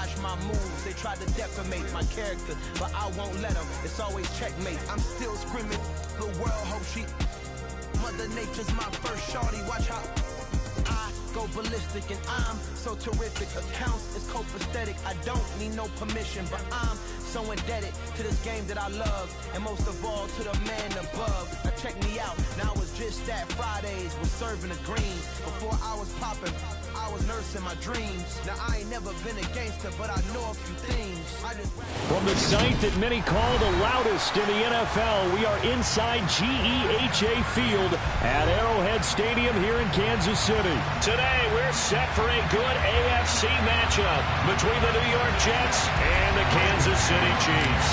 watch my moves. They try to defamate my character, but I won't let them. It's always checkmate. I'm still screaming. The world hopes she. Mother Nature's my first shorty. Watch how I go ballistic, and I'm so terrific. Accounts is copacetic. I don't need no permission, but I'm so indebted to this game that I love, and most of all to the man above. Now check me out. Now it's just that Fridays was serving the greens. Before I was popping, I was nursing my dreams. Now I ain't never been a gangster, but I know a few things. From the site that many call the loudest in the NFL, we are inside GEHA Field at Arrowhead Stadium here in Kansas City. Today, we're set for a good AFC matchup between the New York Jets and the Kansas City Chiefs.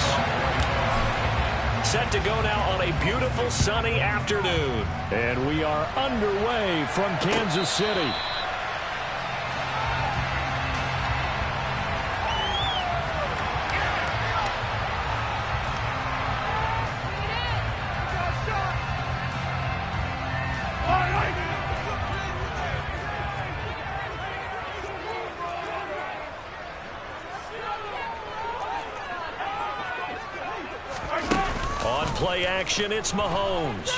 Set to go now on a beautiful sunny afternoon. And we are underway from Kansas City. Play action, it's Mahomes.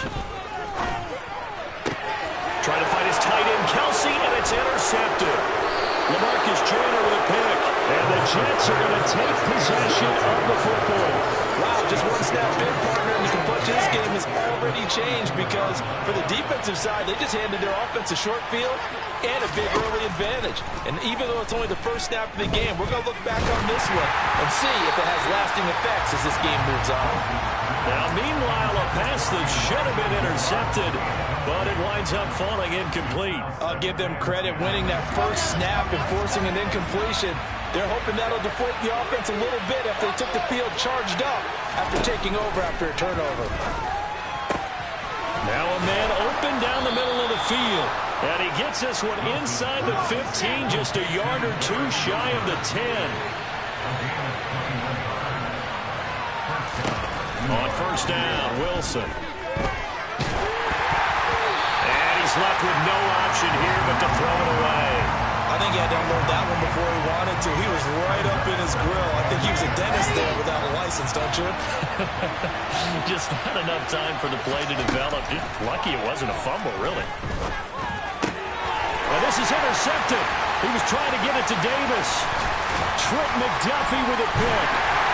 Trying to find his tight end, Kelsey, and it's intercepted. LaMarcus Joyner with a pick. And the Jets are going to take possession of the football. Wow, just one snap in, partner, and you can punch this game has already changed because for the defensive side, they just handed their offense a short field and a big early advantage. And even though it's only the first snap of the game, we're going to look back on this one and see if it has lasting effects as this game moves on. Now, meanwhile, a pass that should have been intercepted, but it winds up falling incomplete. I'll give them credit winning that first snap and forcing an incompletion. They're hoping that'll deflate the offense a little bit after they took the field charged up after taking over after a turnover. Now a man open down the middle of the field. And he gets this one inside the 15, just a yard or two shy of the 10. On first down, Wilson. And he's left with no option here but to throw it away. I think he had to unload that one before he wanted to. He was right up in his grill. I think he was a dentist there without a license, don't you? Just not enough time for the play to develop. Just lucky it wasn't a fumble, really. Well, this is intercepted. He was trying to get it to Davis. Trent McDuffie with a pick.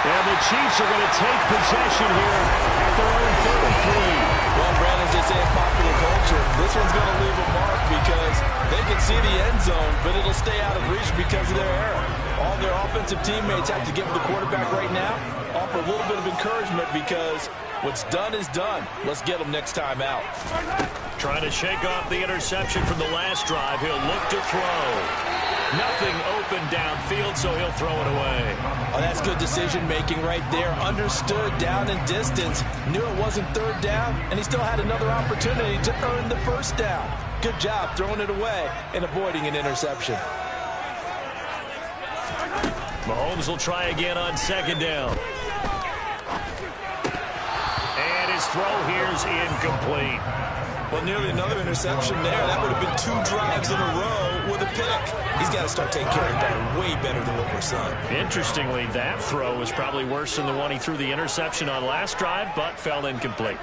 And the Chiefs are going to take possession here at their own 33. Well, Brandon, as they say in popular culture, this one's going to leave a mark because they can see the end zone, but it'll stay out of reach because of their error. All their offensive teammates have to give the quarterback right now, offer a little bit of encouragement because what's done is done. Let's get them next time out. Trying to shake off the interception from the last drive. He'll look to throw. Nothing open downfield, so he'll throw it away. Oh, that's good decision-making right there. Understood down and distance. Knew it wasn't third down, and he still had another opportunity to earn the first down. Good job throwing it away and avoiding an interception. Mahomes will try again on second down. And his throw here is incomplete. Well, nearly another interception there. That would have been 2 drives in a row with a pick. He's got to start taking care of the ball way better than what we're seeing. Interestingly, that throw was probably worse than the one he threw the interception on last drive, but fell incomplete.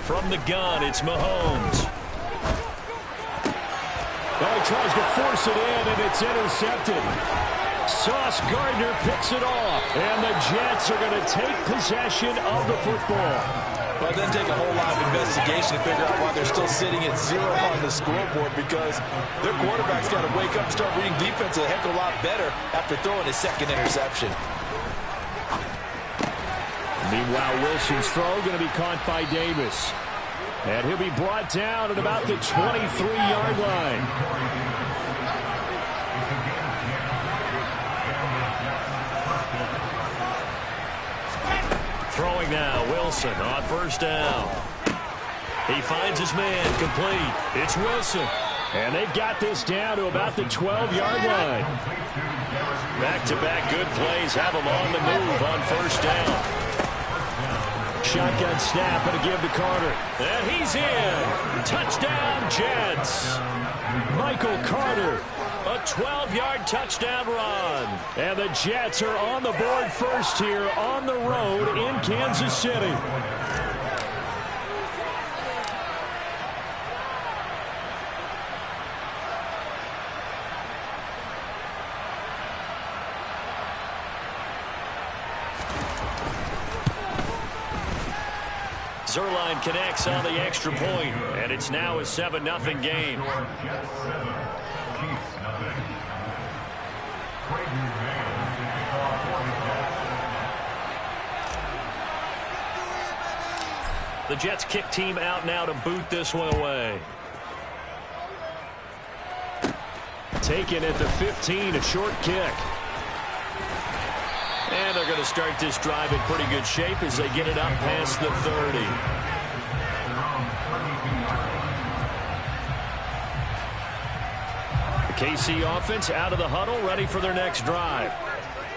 From the gun, it's Mahomes. Oh, he tries to force it in, and it's intercepted. Sauce Gardner picks it off, and the Jets are going to take possession of the football. Well, it doesn't take a whole lot of investigation to figure out why they're still sitting at 0 on the scoreboard because their quarterback's got to wake up and start reading defense a heck of a lot better after throwing his second interception. Meanwhile, Wilson's throw going to be caught by Davis. And he'll be brought down at about the 23-yard line. Throwing now, Wilson on first down. He finds his man, complete. It's Wilson. And they've got this down to about the 12-yard line. Back-to-back good plays have them on the move on first down. shotgun snap and a give to Carter. And he's in. Touchdown, Jets. Michael Carter, a 12-yard touchdown run. And the Jets are on the board first here on the road in Kansas City. Zerline connects on the extra point, and it's now a 7-0 game. The Jets kick team out now to boot this one away. Taken at the 15, a short kick. And they're going to start this drive in pretty good shape as they get it up past the 30. The KC offense out of the huddle, ready for their next drive.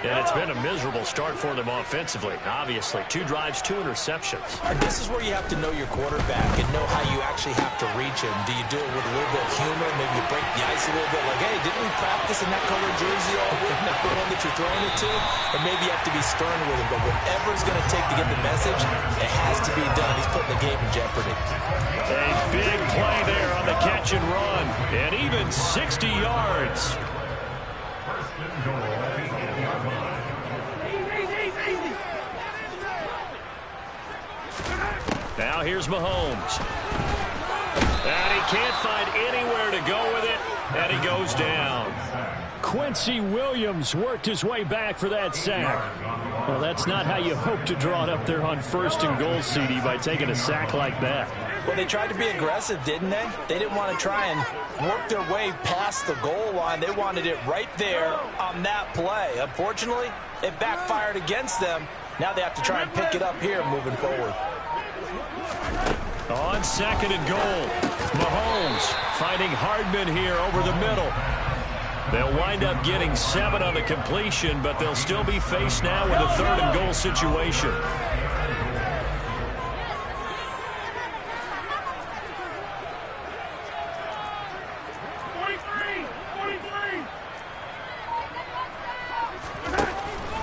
And it's been a miserable start for them offensively. Obviously, 2 drives, 2 interceptions. This is where you have to know your quarterback and know how you actually have to reach him. Do you do it with a little bit of humor? Maybe you break the ice a little bit. Like, hey, didn't we practice in that color jersey all week? Not the one that you're throwing it to? And maybe you have to be stern with him. But whatever it's going to take to get the message, it has to be done. He's putting the game in jeopardy. A big play there on the catch and run. And even 60 yards. Now here's Mahomes. And he can't find anywhere to go with it, and he goes down. Quincy Williams worked his way back for that sack. Well, that's not how you hope to draw it up there on 1st and goal, CD, by taking a sack like that. Well, they tried to be aggressive, didn't they? They didn't want to try and work their way past the goal line. They wanted it right there on that play. Unfortunately, it backfired against them. Now they have to try and pick it up here moving forward. On 2nd and goal, Mahomes finding Hardman here over the middle. They'll wind up getting 7 on the completion, but they'll still be faced now with a 3rd and goal situation.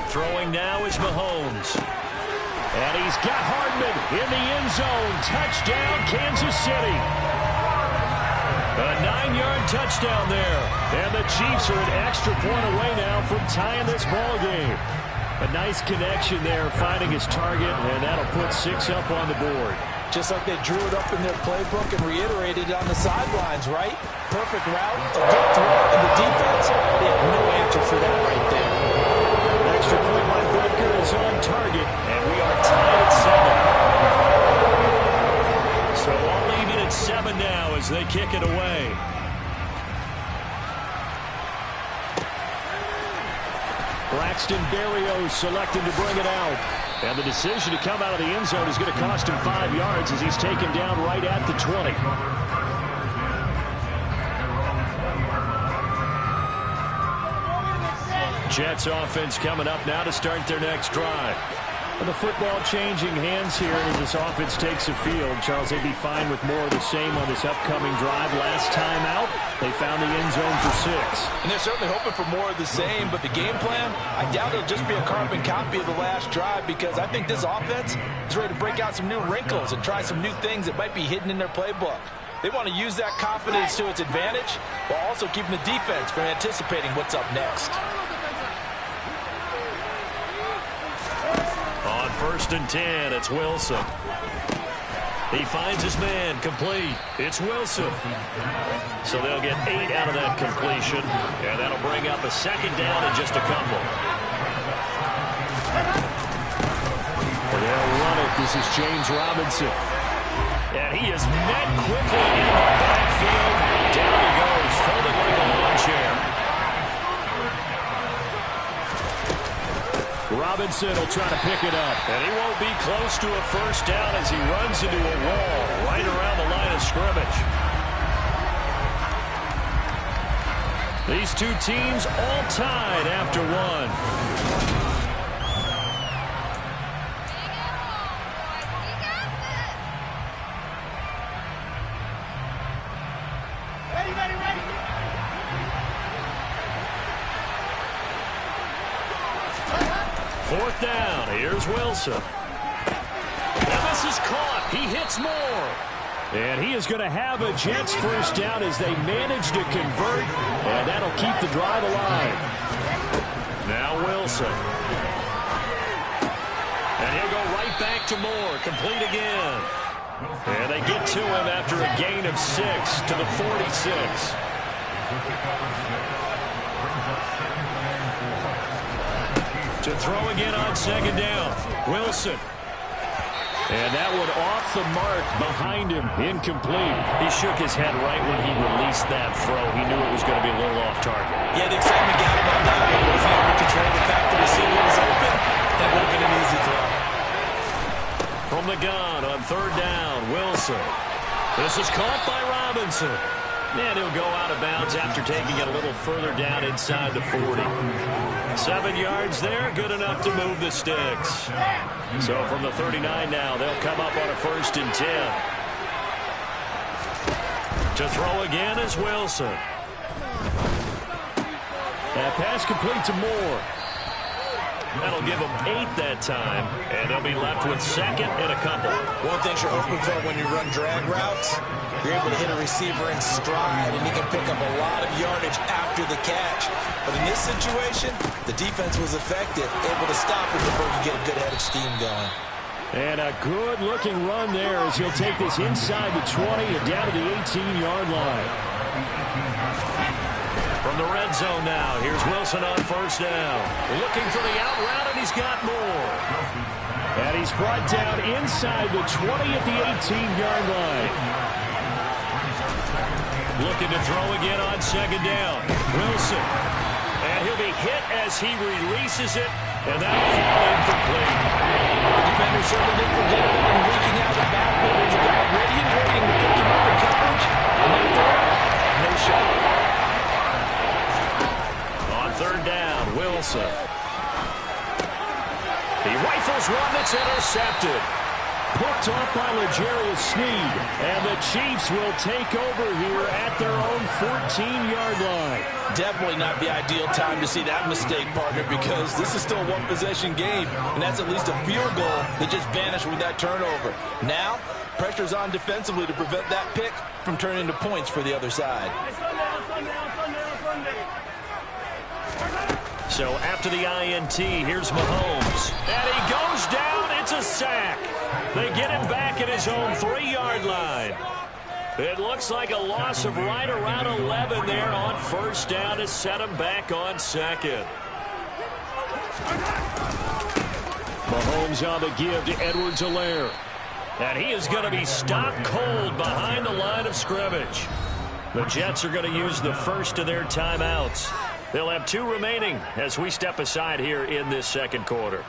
Throwing now is Mahomes. And he's got Hardman in the end zone. Touchdown, Kansas City. A 9-yard touchdown there. And the Chiefs are an extra point away now from tying this ball game. A nice connection there, finding his target, and that'll put 6 up on the board. Just like they drew it up in their playbook and reiterated it on the sidelines, right? Perfect route, a good throw, and the defense, they have no answer for that right there. Extra point by Butker is on target, and we are tied at 7. So all even at 7 now as they kick it away. Braxton Berrios selected to bring it out. And the decision to come out of the end zone is going to cost him 5 yards as he's taken down right at the 20. Jets offense coming up now to start their next drive. With the football changing hands here as this offense takes the field. Charles, they'd be fine with more of the same on this upcoming drive. Last time out, they found the end zone for 6. And they're certainly hoping for more of the same, but the game plan, I doubt it'll just be a carbon copy of the last drive, because I think this offense is ready to break out some new wrinkles and try some new things that might be hidden in their playbook. They want to use that confidence to its advantage while also keeping the defense from anticipating what's up next. On 1st and 10, it's Wilson. He finds his man, complete. It's Wilson. So they'll get 8 out of that completion, and that'll bring up a 2nd down and just a couple. They'll run it. This is James Robinson. And he is met quickly in the backfield. Down he goes, folded like a lawn chair. Robinson will try to pick it up. And he won't be close to a 1st down as he runs into a wall right around the line of scrimmage. These two teams all tied after 1. 4th down. Here's Wilson. And this is caught. He hits more. And he is going to have a Jets first down as they manage to convert. And that'll keep the drive alive. Now Wilson. And he'll go right back to Moore. Complete again. And they get to him after a gain of 6 to the 46. To throw again on 2nd down. Wilson. And that one off the mark behind him. Incomplete. He shook his head right when he released that throw. He knew it was going to be a little off target. Yeah, the excitement got him on that one. Wasn't able to control the fact that the receiver was open. That would have been an easy throw. From the gun on 3rd down, Wilson. This is caught by Robinson. And he'll go out of bounds after taking it a little further down inside the 40. 7 yards there, good enough to move the sticks. So from the 39 now, they'll come up on a 1st and 10. To throw again is Wilson. That pass complete to Moore. That'll give them 8 that time, and they'll be left with 2nd and a couple. One thing you're hoping for when you run drag routes, you're able to hit a receiver in stride, and he can pick up a lot of yardage after the catch. But in this situation, the defense was effective, able to stop it before you get a good head of steam going. And a good-looking run there as he'll take this inside the 20 and down to the 18-yard line. From the red zone now, here's Wilson on 1st down. Looking for the out route, and he's got more. And he's brought down inside the 20 at the 18-yard line. Looking to throw again on 2nd down. Wilson. And he'll be hit as he releases it, and that'll fall incomplete. The defender certainly didn't forget about him leaking out of the backfield. There's a guy ready and waiting to pick him up in coverage. And they throw it. No shot. On 3rd down, Wilson. He rifles one that's intercepted. Picked off by L'Jarius Sneed. And the Chiefs will take over here at their own 14-yard line. Definitely not the ideal time to see that mistake, partner, because this is still a one-possession game, and that's at least a field goal that just vanished with that turnover. Now, pressure's on defensively to prevent that pick from turning into points for the other side. So after the INT, here's Mahomes. And he goes down. It's a sack. They get him back at his own 3-yard line. It looks like a loss of right around 11 there on 1st down to set him back on 2nd. Mahomes on the give to Edwards-Helaire. And he is going to be stopped cold behind the line of scrimmage. The Jets are going to use the first of their timeouts. They'll have 2 remaining as we step aside here in this 2nd quarter.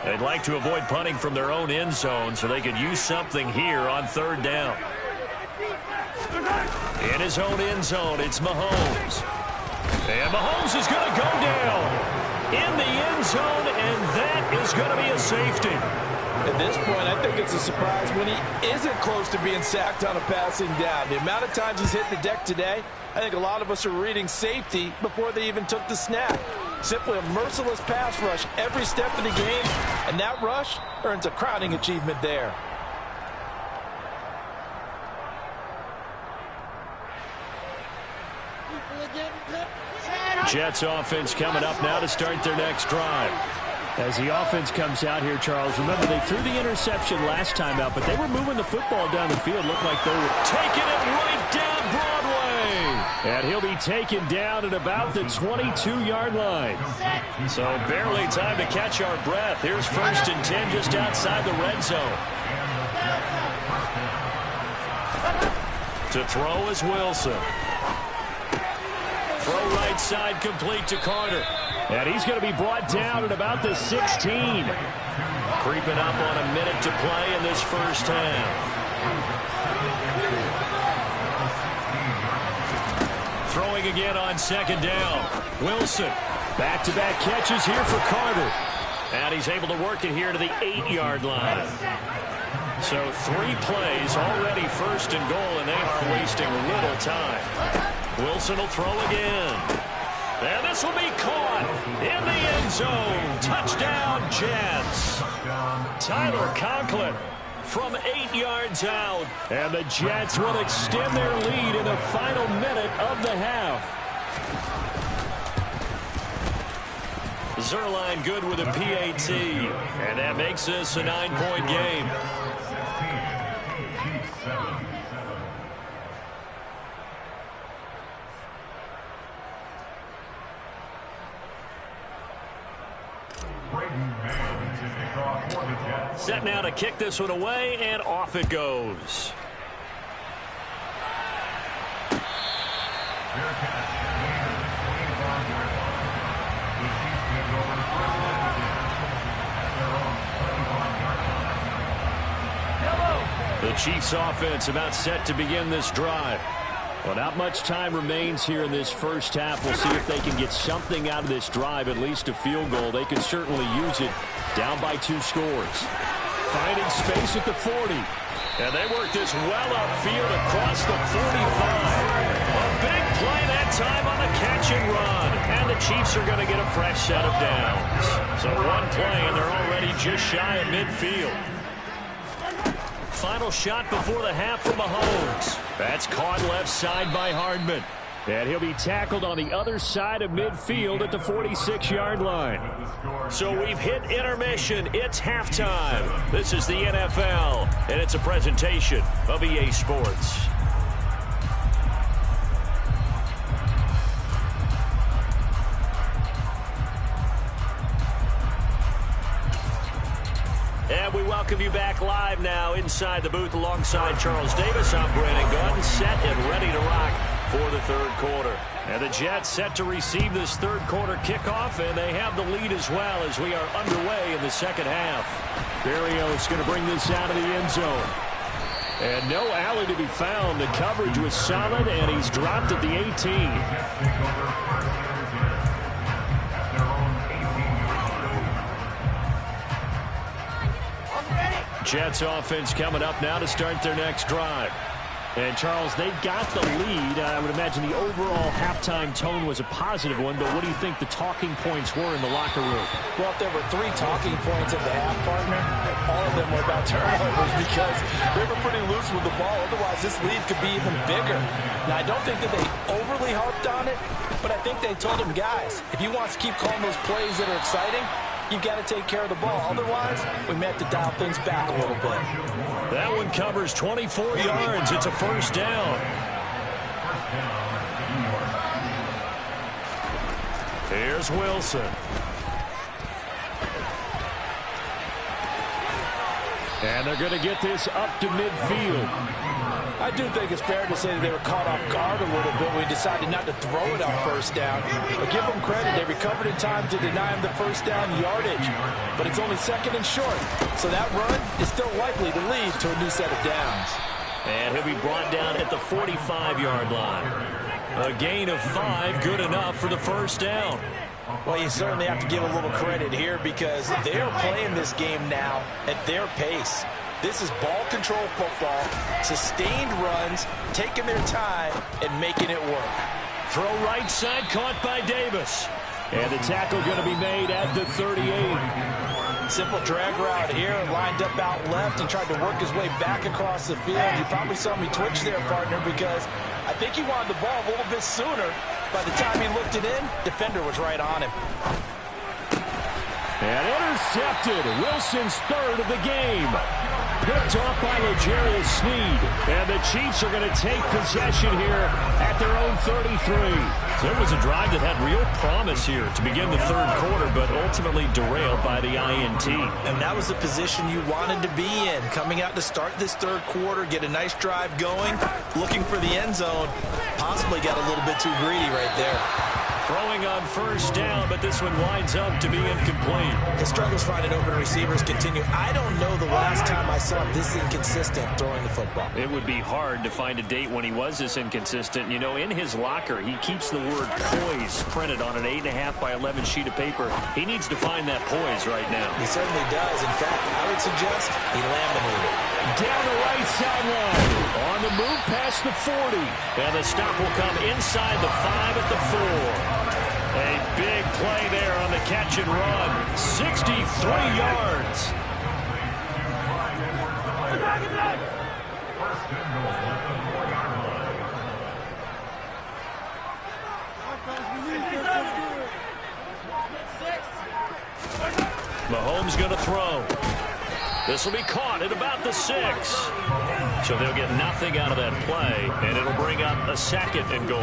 They'd like to avoid punting from their own end zone so they could use something here on 3rd down. In his own end zone, it's Mahomes. And Mahomes is going to go down in the end zone, and that is going to be a safety. At this point, I think it's a surprise when he isn't close to being sacked on a passing down. The amount of times he's hit the deck today, I think a lot of us are reading safety before they even took the snap. Simply a merciless pass rush every step of the game, and that rush earns a crowning achievement there. Jets offense coming up now to start their next drive. As the offense comes out here, Charles, remember they threw the interception last time out, but they were moving the football down the field. Looked like they were taking it right down Broadway. And he'll be taken down at about the 22-yard line. So barely time to catch our breath. Here's 1st and 10 just outside the red zone. To throw is Wilson. Throw right side complete to Carter. And he's going to be brought down at about the 16. Creeping up on a minute to play in this first half. Throwing again on 2nd down. Wilson. Back-to-back catches here for Carter. And he's able to work it here to the 8-yard line. So 3 plays, already first and goal, and they are wasting little time. Wilson will throw again. And this will be caught in the end zone. Touchdown, Jets. Tyler Conklin from 8 yards out. And the Jets will extend their lead in the final minute of the half. Zerline good with a PAT. And that makes this a 9-point game. Set now to kick this one away, and off it goes. The Chiefs offense about set to begin this drive. Well, not much time remains here in this first half. We'll see if they can get something out of this drive, at least a field goal. They could certainly use it down by 2 scores. Finding space at the 40. And they work this well upfield across the 45. A big play that time on the catch and run. And the Chiefs are going to get a fresh set of downs. So 1 play, and they're already just shy of midfield. Final shot before the half from Mahomes. That's caught left side by Hardman. And he'll be tackled on the other side of midfield at the 46-yard line. So we've hit intermission. It's halftime. This is the NFL, and it's a presentation of EA Sports. And we welcome you back live now inside the booth alongside Charles Davis. I'm Brandon Gaudin, set and ready to rock for the third quarter. And the Jets set to receive this third quarter kickoff, and they have the lead as well as we are underway in the second half. Berrios going to bring this out of the end zone. And no alley to be found. The coverage was solid, and he's dropped at the 18. Jets offense coming up now to start their next drive. And, Charles, they've got the lead. I would imagine the overall halftime tone was a positive one, but what do you think the talking points were in the locker room? Well, if there were 3 talking points at the half, partner, all of them were about turnovers because they were pretty loose with the ball. Otherwise, this lead could be even bigger. Now, I don't think that they overly harped on it, but I think they told them, guys, if you want to keep calling those plays that are exciting, you've got to take care of the ball. Otherwise, we may have to dial things back a little bit. That one covers 24 yards. It's a first down. Here's Wilson. And they're going to get this up to midfield. I do think it's fair to say that they were caught off guard a little bit when we decided not to throw it on first down. But give them credit. They recovered in time to deny him the first down yardage. But it's only second and short. So that run is still likely to lead to a new set of downs. And he'll be brought down at the 45-yard line. A gain of 5, good enough for the first down. Well, you certainly have to give a little credit here because they're playing this game now at their pace. This is ball control football, sustained runs, taking their time, and making it work. Throw right side, caught by Davis. And the tackle going to be made at the 38. Simple drag route here, lined up out left and tried to work his way back across the field. You probably saw me twitch there, partner, because I think he wanted the ball a little bit sooner. By the time he looked it in, defender was right on him. And intercepted. Wilson's third of the game. Picked off by L'Jarius Sneed. And the Chiefs are going to take possession here at their own 33. So it was a drive that had real promise here to begin the third quarter, but ultimately derailed by the INT. And that was the position you wanted to be in. Coming out to start this third quarter, get a nice drive going, looking for the end zone. Possibly got a little bit too greedy right there. Throwing on first down, but this one winds up to be incomplete. His struggles finding open receivers continue. I don't know the last time I saw him this inconsistent throwing the football. It would be hard to find a date when he was this inconsistent. You know, in his locker, he keeps the word poise printed on an 8.5 by 11 sheet of paper. He needs to find that poise right now. He certainly does. In fact, I would suggest he laminated. Down the right sideline. On the move past the 40. And the stop will come inside the 5 at the 4. A big play there on the catch and run. 63 yards. Mahomes going to throw. This will be caught at about the 6. So they'll get nothing out of that play, and it'll bring up a 2nd and goal.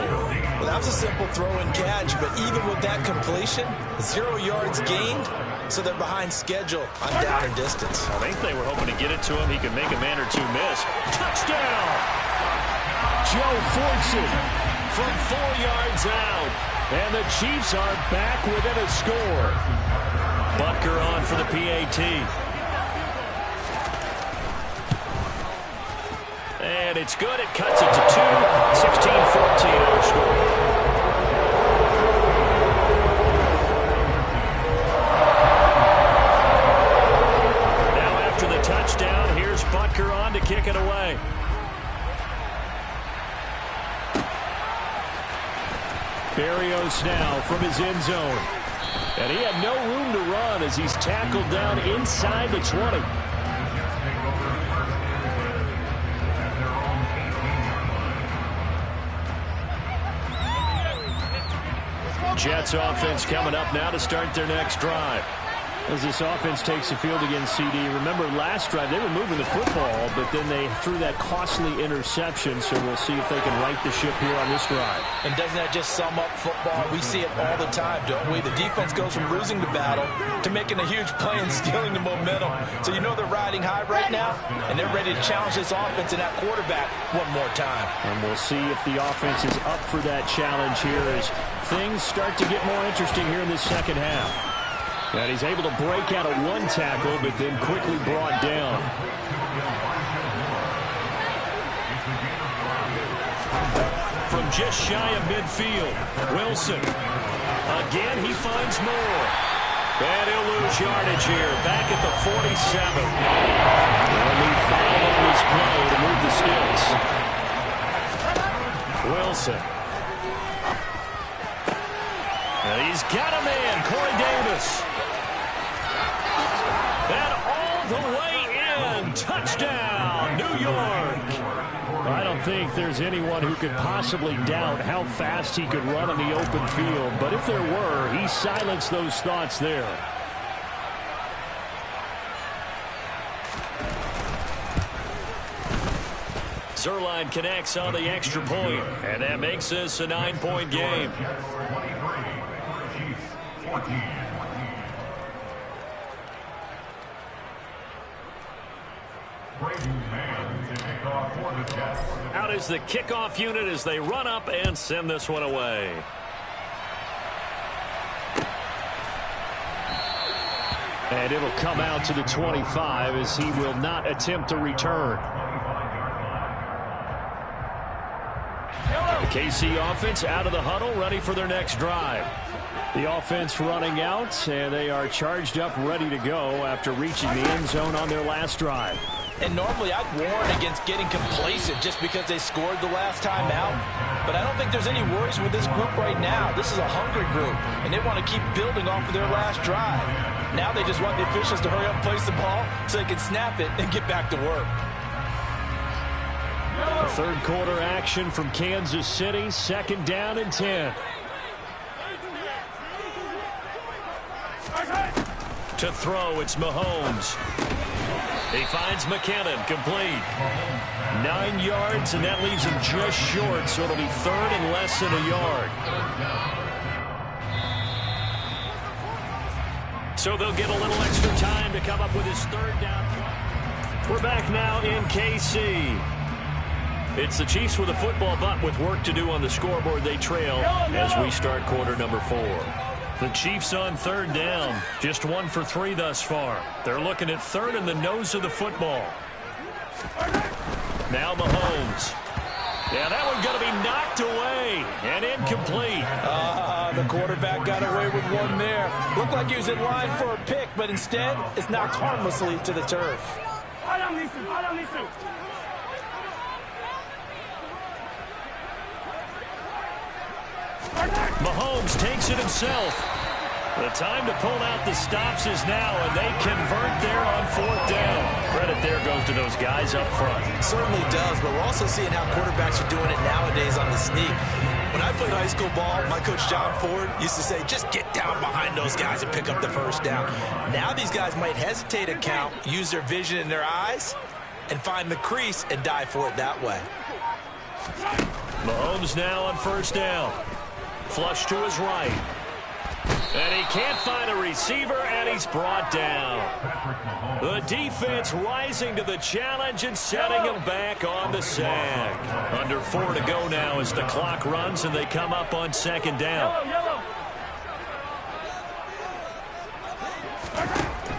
Well, that was a simple throw and catch, but even with that completion, 0 yards gained, so they're behind schedule on down and distance. I think they were hoping to get it to him. He could make a man or two miss. Touchdown! Joe Fortson from 4 yards out, and the Chiefs are back within a score. Butker on for the PAT. And it's good. It cuts it to 2. 16-14 our score. Now after the touchdown, here's Butker on to kick it away. Berrios now from his end zone. And he had no room to run as he's tackled down inside the 20. Jets offense coming up now to start their next drive. As this offense takes the field against CD, remember last drive they were moving the football, but then they threw that costly interception, so we'll see if they can right the ship here on this drive. And doesn't that just sum up football? We see it all the time, don't we? The defense goes from losing the battle to making a huge play and stealing the momentum. So you know they're riding high right now, and they're ready to challenge this offense and that quarterback one more time. And we'll see if the offense is up for that challenge here as things start to get more interesting here in this second half. And he's able to break out of one tackle, but then quickly brought down. From just shy of midfield, Wilson. Again, he finds more. And he'll lose yardage here, back at the 47. Only 5 on this play to move the sticks. Wilson. And he's got a man, Corey Davis. And all the way in. Touchdown, New York. I don't think there's anyone who could possibly doubt how fast he could run on the open field. But if there were, he silenced those thoughts there. Zerline connects on the extra point, and that makes this a 9-point game. Out is the kickoff unit as they run up and send this one away. And it'll come out to the 25 as he will not attempt to return. The KC offense out of the huddle, ready for their next drive. The offense running out, and they are charged up, ready to go after reaching the end zone on their last drive. And normally I'd warn against getting complacent just because they scored the last time out. But I don't think there's any worries with this group right now. This is a hungry group, and they want to keep building off of their last drive. Now they just want the officials to hurry up and place the ball so they can snap it and get back to work. Third quarter action from Kansas City, 2nd down and 10. To throw, it's Mahomes. He finds McKinnon, complete. 9 yards, and that leaves him just short, so it'll be 3rd and less than a yard. So they'll get a little extra time to come up with his 3rd down. We're back now in KC. It's the Chiefs with a football, but with work to do on the scoreboard, they trail as we start quarter number 4. The Chiefs on 3rd down, just 1 for 3 thus far. They're looking at 3rd in the nose of the football. Now Mahomes. Yeah, that one's going to be knocked away and incomplete. The quarterback got away with one there. Looked like he was in line for a pick, but instead it's knocked harmlessly to the turf. Mahomes takes it himself. The time to pull out the stops is now, and they convert there on 4th down. Credit there goes to those guys up front. Certainly does, but we're also seeing how quarterbacks are doing it nowadays on the sneak. When I played high school ball, my coach John Ford used to say, just get down behind those guys and pick up the first down. Now these guys might hesitate to count, use their vision in their eyes, and find the crease and dive for it that way. Mahomes now on 1st down. Flush to his right. And he can't find a receiver, and he's brought down. The defense rising to the challenge and setting him back on the sack. Under 4 to go now as the clock runs, and they come up on 2nd down.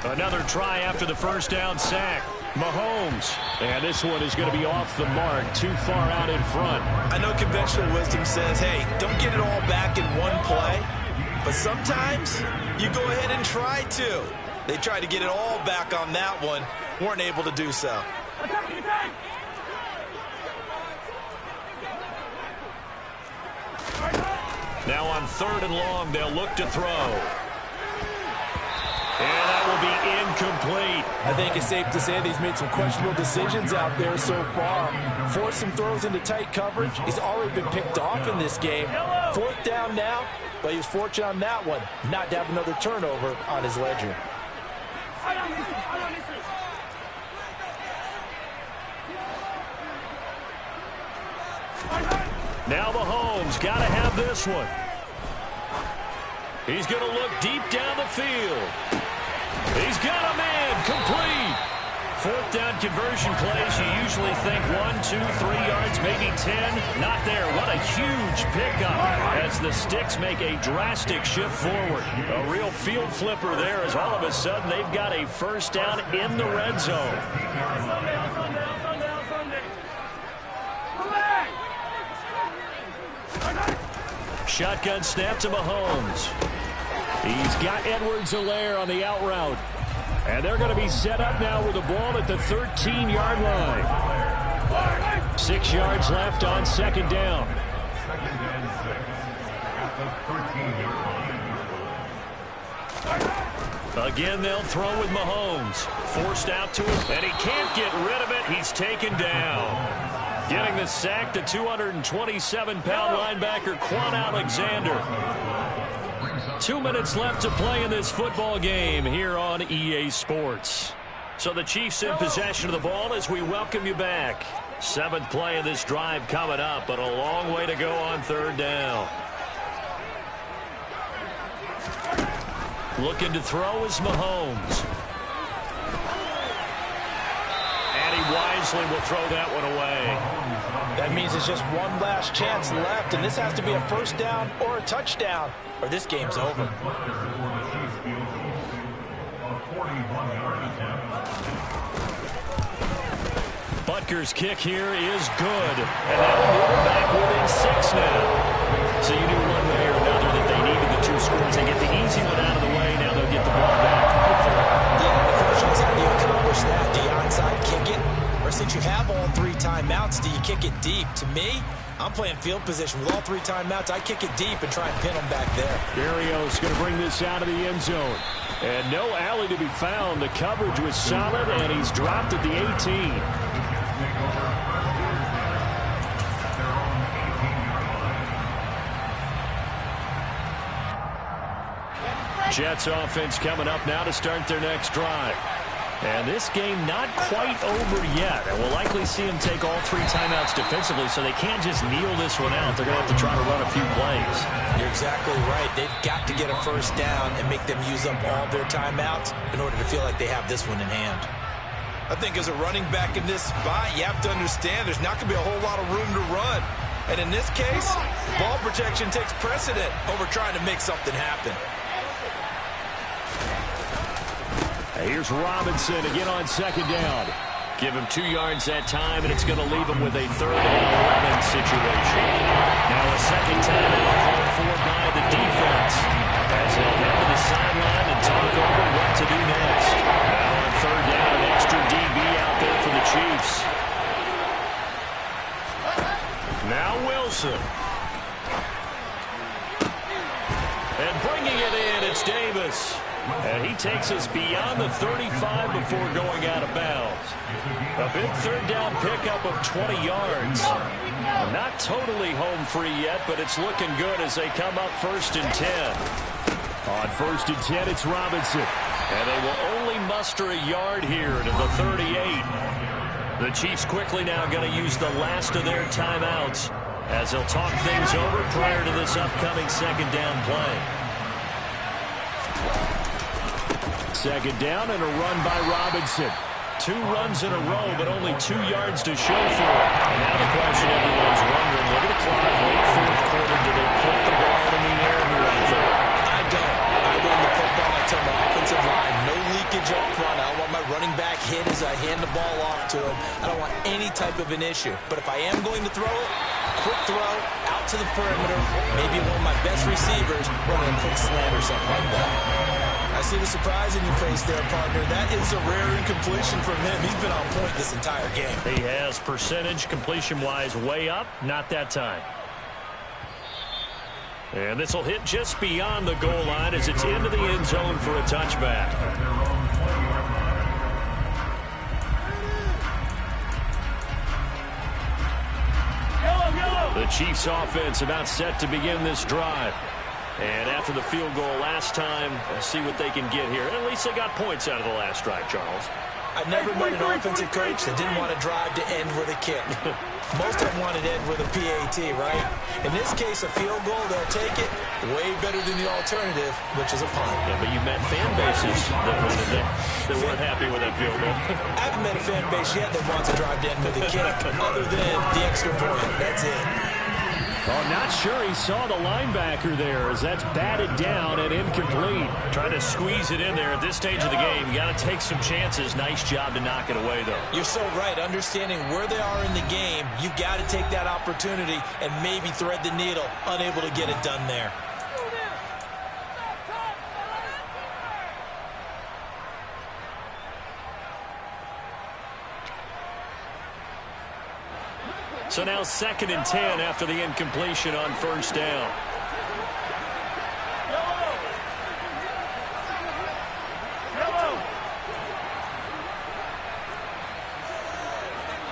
Another try after the 1st down sack. Mahomes. And this one is going to be off the mark, too far out in front. I know conventional wisdom says, hey, don't get it all back in one play. But sometimes you go ahead and try to. They tried to get it all back on that one. Weren't able to do so. Now on 3rd and long, they'll look to throw. And that will be incomplete. I think it's safe to say that he's made some questionable decisions out there so far. Forced some throws into tight coverage. He's already been picked off in this game. 4th down now, but he was fortunate on that one not to have another turnover on his ledger. Now Mahomes got to have this one. He's going to look deep down the field. He's got a man complete. 4th down conversion plays, you usually think 1, 2, 3 yards, maybe 10. Not there. What a huge pickup as the Sticks make a drastic shift forward. A real field flipper there as all of a sudden they've got a 1st down in the red zone. Shotgun snap to Mahomes. He's got Edwards-Helaire on the out route. And they're going to be set up now with the ball at the 13-yard line. 6 yards left on 2nd down. Again, they'll throw with Mahomes. Forced out to him, and he can't get rid of it. He's taken down. Getting the sack, the 227-pound linebacker, Quan Alexander. 2 minutes left to play in this football game here on EA Sports. So the Chiefs in possession of the ball as we welcome you back. 7th play of this drive coming up, but a long way to go on 3rd down. Looking to throw is Mahomes. And he wisely will throw that one away. That means it's just one last chance left, and this has to be a 1st down or a touchdown, or this game's over. Butker's kick here is good. And that'll move them back within 6 now. So you knew one way or another that they needed the 2 scores. They get the easy one out of the way. Now they'll get the ball back. Yeah, the question is, how do you accomplish that? Do you onside kick it? Or since you have all 3 timeouts, do you kick it deep? To me, I'm playing field position with all 3 timeouts. I kick it deep and try and pin them back there. Berrios going to bring this out of the end zone. And no alley to be found. The coverage was solid, and he's dropped at the 18. Jets offense coming up now to start their next drive. And this game not quite over yet. And we'll likely see them take all 3 timeouts defensively, so they can't just kneel this one out. They're going to have to try to run a few plays. You're exactly right. They've got to get a 1st down and make them use up all their timeouts in order to feel like they have this one in hand. I think as a running back in this spot, you have to understand there's not going to be a whole lot of room to run. And in this case, ball protection takes precedent over trying to make something happen. Here's Robinson again on 2nd down. Give him 2 yards that time, and it's going to leave him with a 3rd and 11 situation. Now a 2nd timeout called for by the defense as they'll head to the sideline and talk over what to do next. Now on 3rd down, an extra DB out there And he takes us beyond the 35 before going out of bounds. A big third down pickup of 20 yards. Not totally home free yet, but it's looking good as they come up 1st and 10. On 1st and 10, it's Robinson. And they will only muster a yard here to the 38. The Chiefs quickly now going to use the last of their timeouts as they'll talk things over prior to this upcoming 2nd down play. 2nd down and a run by Robinson. 2 runs in a row, but only 2 yards to show for it. And now the question everyone's wondering, look at the clock, late 4th quarter, do they put the ball in the air and run for it? I don't. I run the football. I tell my offensive line, no leakage up front. I don't want my running back hit as I hand the ball off to him. I don't want any type of an issue. But if I am going to throw it, quick throw, out to the perimeter, maybe one of my best receivers running a quick slant or something like that. I see the surprise in your face there, partner. That is a rare incompletion from him. He's been on point this entire game. He has percentage completion-wise way up. Not that time. And this will hit just beyond the goal line as it's into the end zone for a touchback. The Chiefs offense about set to begin this drive. And after the field goal last time, we'll see what they can get here. At least they got points out of the last drive, Charles. I've never met an offensive coach that didn't want to drive to end with a kick. Most of them wanted to end with a PAT, right? In this case, a field goal, they'll take it. Way better than the alternative, which is a punt. Yeah, but you met fan bases that weren't happy with that field goal. I haven't met a fan base yet that wants to drive to end with a kick, other than the extra point. That's it. Oh, not sure he saw the linebacker there as that's batted down and incomplete. Trying to squeeze it in there at this stage of the game. You got to take some chances. Nice job to knock it away, though. You're so right. Understanding where they are in the game, you got to take that opportunity and maybe thread the needle. Unable to get it done there. So now 2nd and 10 after the incompletion on 1st down.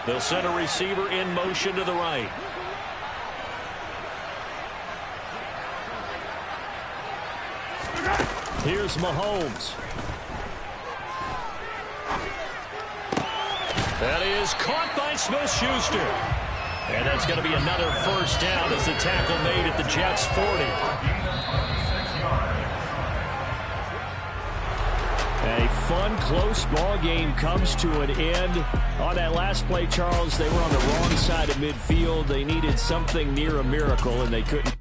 They'll send a receiver in motion to the right. Here's Mahomes. That is caught by Smith-Schuster. And that's going to be another 1st down as the tackle made at the Jets' 40. A fun, close ball game comes to an end. On that last play, Charles, they were on the wrong side of midfield. They needed something near a miracle, and they couldn't